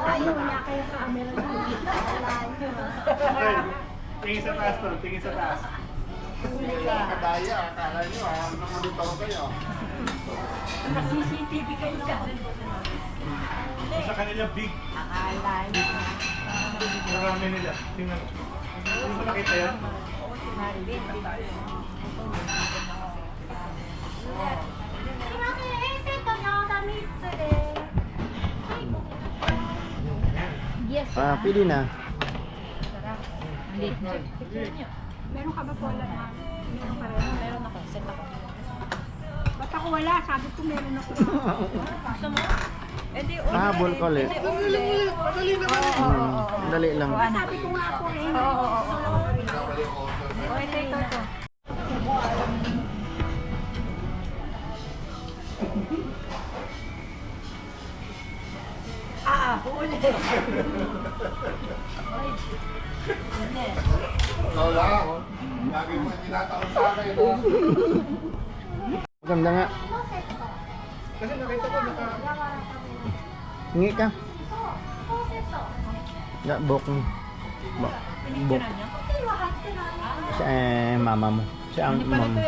Ayaw niya kaya camera na. Tingin sa taas to, tingin sa taas. Kadaya, akala nyo namulitaw kayo. CCTV kayo ka. Sa kanila big. Akala niya. Marami nila. Tingnan mo. Hindi mo nakita yan? Yes. Pili na. Meron ka ba po alam na? Meron ka rin? Meron ako. Set ako. Ba't ako wala? Sabi ko meron ako. Gusto mo? Habol ko ulit. Madali naman eh. Dali lang. Sabi ko nga ako eh. Oo. Ito. Huli. Ikaw lang. Lagi mo tinataon sa akin. Maganda nga. Kasi nakita ko Hingi ka. Bok. Bok. Sa mama mo. Si ang mama mo.